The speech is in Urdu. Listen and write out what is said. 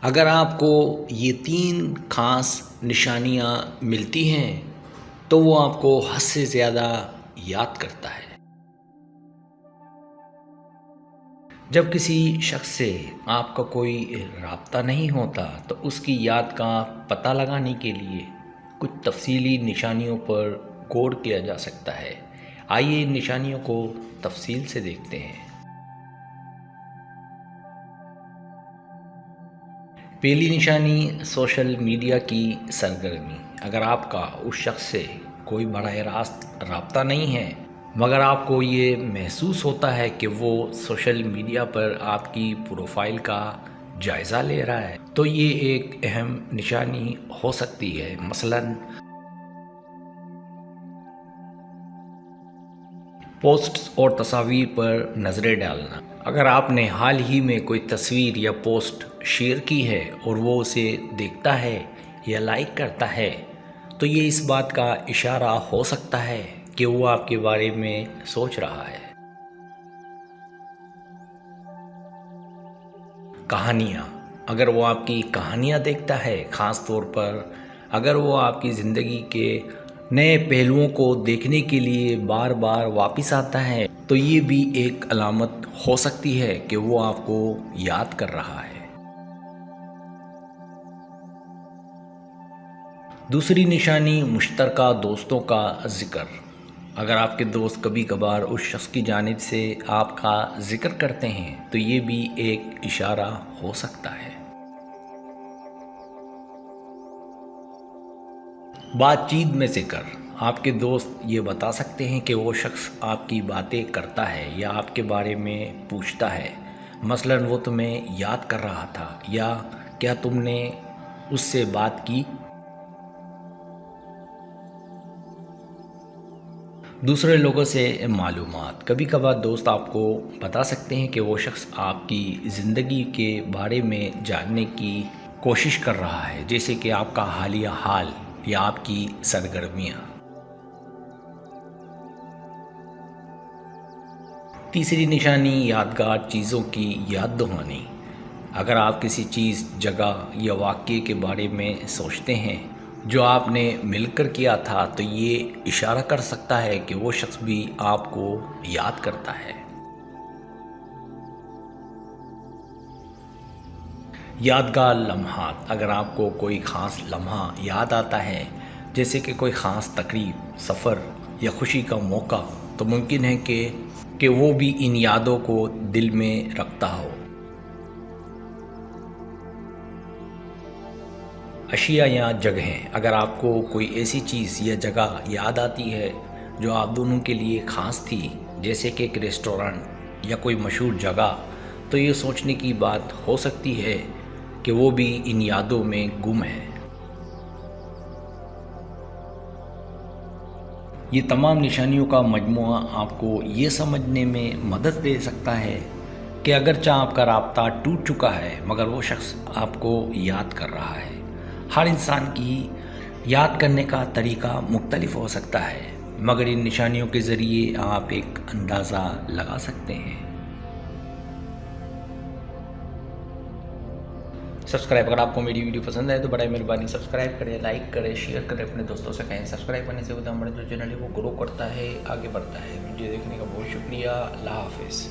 اگر آپ کو یہ 3 خاص نشانیاں ملتی ہیں تو وہ آپ کو حد سے زیادہ یاد کرتا ہے۔ جب کسی شخص سے آپ کا کوئی رابطہ نہیں ہوتا تو اس کی یاد کا پتہ لگانے کے لیے کچھ تفصیلی نشانیوں پر غور کیا جا سکتا ہے۔ آئیے ان نشانیوں کو تفصیل سے دیکھتے ہیں۔ پہلی نشانی سوشل میڈیا کی سرگرمی۔ اگر آپ کا اس شخص سے کوئی براہ راست رابطہ نہیں ہے مگر آپ کو یہ محسوس ہوتا ہے کہ وہ سوشل میڈیا پر آپ کی پروفائل کا جائزہ لے رہا ہے تو یہ ایک اہم نشانی ہو سکتی ہے۔ مثلاً پوسٹس اور تصاویر پر نظریں ڈالنا۔ اگر آپ نے حال ہی میں کوئی تصویر یا پوسٹ شیئر کی ہے اور وہ اسے دیکھتا ہے یا لائک کرتا ہے تو یہ اس بات کا اشارہ ہو سکتا ہے کہ وہ آپ کے بارے میں سوچ رہا ہے۔ کہانیاں۔ اگر وہ آپ کی کہانیاں دیکھتا ہے، خاص طور پر اگر وہ آپ کی زندگی کے نئے پہلوؤں کو دیکھنے کے لیے بار بار واپس آتا ہے تو یہ بھی ایک علامت ہو سکتی ہے کہ وہ آپ کو یاد کر رہا ہے۔ دوسری نشانی مشترکہ دوستوں کا ذکر۔ اگر آپ کے دوست کبھی کبھار اس شخص کی جانب سے آپ کا ذکر کرتے ہیں تو یہ بھی ایک اشارہ ہو سکتا ہے۔ بات چیت میں ذکر۔ آپ کے دوست یہ بتا سکتے ہیں کہ وہ شخص آپ کی باتیں کرتا ہے یا آپ کے بارے میں پوچھتا ہے۔ مثلاً وہ تمہیں یاد کر رہا تھا یا کیا تم نے اس سے بات کی۔ دوسرے لوگوں سے معلومات۔ کبھی کبھار دوست آپ کو بتا سکتے ہیں کہ وہ شخص آپ کی زندگی کے بارے میں جاننے کی کوشش کر رہا ہے، جیسے کہ آپ کا حالیہ حال یا آپ کی سرگرمیاں۔ تیسری نشانی یادگار چیزوں کی یاد دہانی۔ اگر آپ کسی چیز، جگہ یا واقعے کے بارے میں سوچتے ہیں جو آپ نے مل کر کیا تھا تو یہ اشارہ کر سکتا ہے کہ وہ شخص بھی آپ کو یاد کرتا ہے۔ یادگار لمحات۔ اگر آپ کو کوئی خاص لمحہ یاد آتا ہے جیسے کہ کوئی خاص تقریب، سفر یا خوشی کا موقع تو ممکن ہے کہ وہ بھی ان یادوں کو دل میں رکھتا ہو۔ اشیاء یا جگہیں۔ اگر آپ کو کوئی ایسی چیز یا جگہ یاد آتی ہے جو آپ دونوں کے لیے خاص تھی، جیسے کہ ایک ریسٹورنٹ یا کوئی مشہور جگہ، تو یہ سوچنے کی بات ہو سکتی ہے کہ وہ بھی ان یادوں میں گم ہے۔ یہ تمام نشانیوں کا مجموعہ آپ کو یہ سمجھنے میں مدد دے سکتا ہے کہ اگرچہ آپ کا رابطہ ٹوٹ چکا ہے مگر وہ شخص آپ کو یاد کر رہا ہے۔ ہر انسان کی یاد کرنے کا طریقہ مختلف ہو سکتا ہے مگر ان نشانیوں کے ذریعے آپ ایک اندازہ لگا سکتے ہیں۔ سبسکرائب۔ اگر آپ کو میری ویڈیو پسند ہے تو بڑا مہربانی سبسکرائب کریں، لائک کریں، شیئر کریں، اپنے دوستوں سے کہیں۔ سبسکرائب کرنے سے ہوتا ہے ہمارا جو چینل ہے وہ گرو کرتا ہے، آگے بڑھتا ہے۔ ویڈیو دیکھنے کا بہت شکریہ۔ اللہ حافظ۔